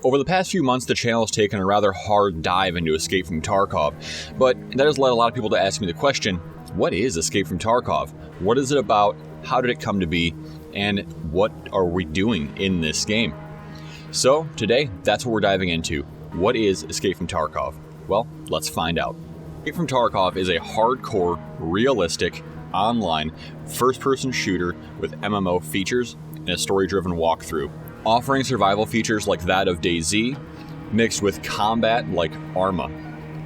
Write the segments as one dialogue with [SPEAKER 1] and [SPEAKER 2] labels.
[SPEAKER 1] Over the past few months, the channel has taken a rather hard dive into Escape from Tarkov, but that has led a lot of people to ask me the question, what is Escape from Tarkov? What is it about? How did it come to be? And what are we doing in this game? So today, that's what we're diving into. What is Escape from Tarkov? Well, let's find out. Escape from Tarkov is a hardcore, realistic, online, first-person shooter with MMO features and a story-driven walkthrough, offering survival features like that of DayZ, mixed with combat like Arma.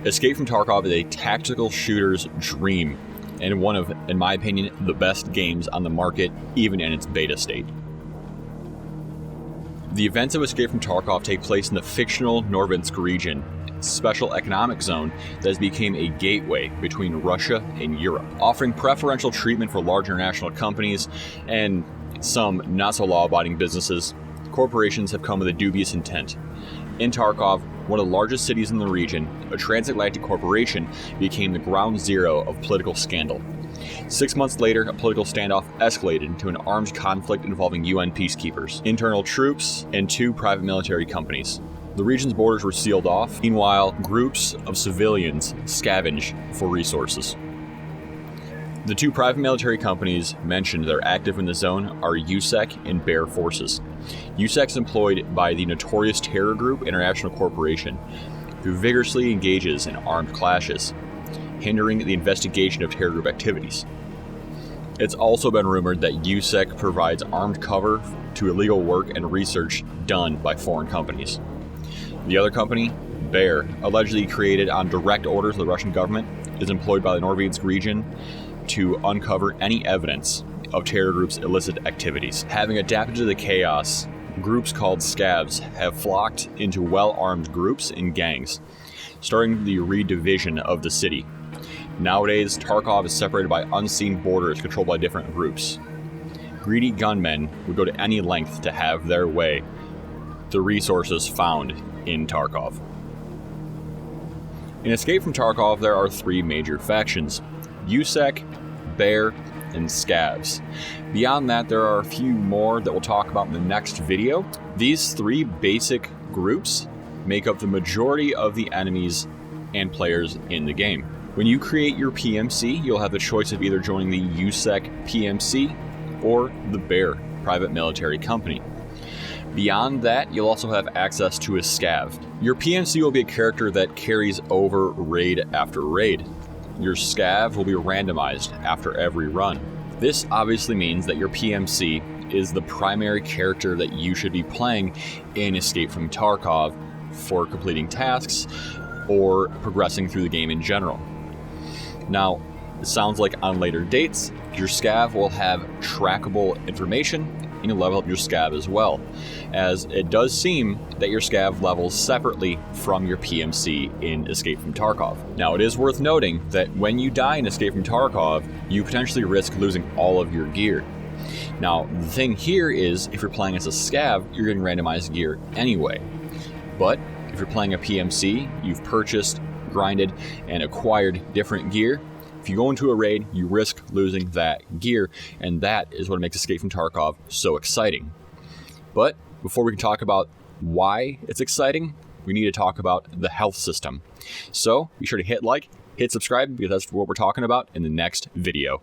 [SPEAKER 1] Escape from Tarkov is a tactical shooter's dream, and one of, in my opinion, the best games on the market, even in its beta state. The events of Escape from Tarkov take place in the fictional Norvinsk region, special economic zone that has become a gateway between Russia and Europe, offering preferential treatment for large international companies and some not-so-law-abiding businesses. Corporations have come with a dubious intent. In Tarkov, one of the largest cities in the region, a transatlantic corporation became the ground zero of political scandal. 6 months later, a political standoff escalated into an armed conflict involving UN peacekeepers, internal troops, and 2 private military companies. The region's borders were sealed off. Meanwhile, groups of civilians scavenge for resources. The 2 private military companies mentioned that are active in the zone are USEC and Bear Forces. USEC is employed by the notorious terror group International Corporation, who vigorously engages in armed clashes, hindering the investigation of terror group activities. It's also been rumored that USEC provides armed cover to illegal work and research done by foreign companies. The other company, Bear, allegedly created on direct orders of the Russian government, is employed by the Norvinsk region to uncover any evidence of terror groups' illicit activities. Having adapted to the chaos, groups called scavs have flocked into well-armed groups and gangs, starting the redivision of the city. Nowadays, Tarkov is separated by unseen borders controlled by different groups. Greedy gunmen would go to any length to have their way. The resources found in Tarkov. In Escape from Tarkov, there are 3 major factions: USEC, Bear, and Scavs. Beyond that, there are a few more that we'll talk about in the next video. These 3 basic groups make up the majority of the enemies and players in the game. When you create your PMC, you'll have the choice of either joining the USEC PMC or the Bear private military company. Beyond that, you'll also have access to a scav. Your PMC will be a character that carries over raid after raid. Your scav will be randomized after every run. This obviously means that your PMC is the primary character that you should be playing in Escape from Tarkov for completing tasks or progressing through the game in general. Now, it sounds like on later dates, your scav will have trackable information, and you'll level up your scav as well, as it does seem that your scav levels separately from your PMC in Escape from Tarkov. Now, it is worth noting that when you die in Escape from Tarkov, you potentially risk losing all of your gear. Now, the thing here is, if you're playing as a scav, you're getting randomized gear anyway. But if you're playing a PMC, you've purchased, grinded, and acquired different gear. If you go into a raid, you risk losing that gear, and that is what makes Escape from Tarkov so exciting. But before we can talk about why it's exciting, we need to talk about the health system. So be sure to hit like, hit subscribe, because that's what we're talking about in the next video.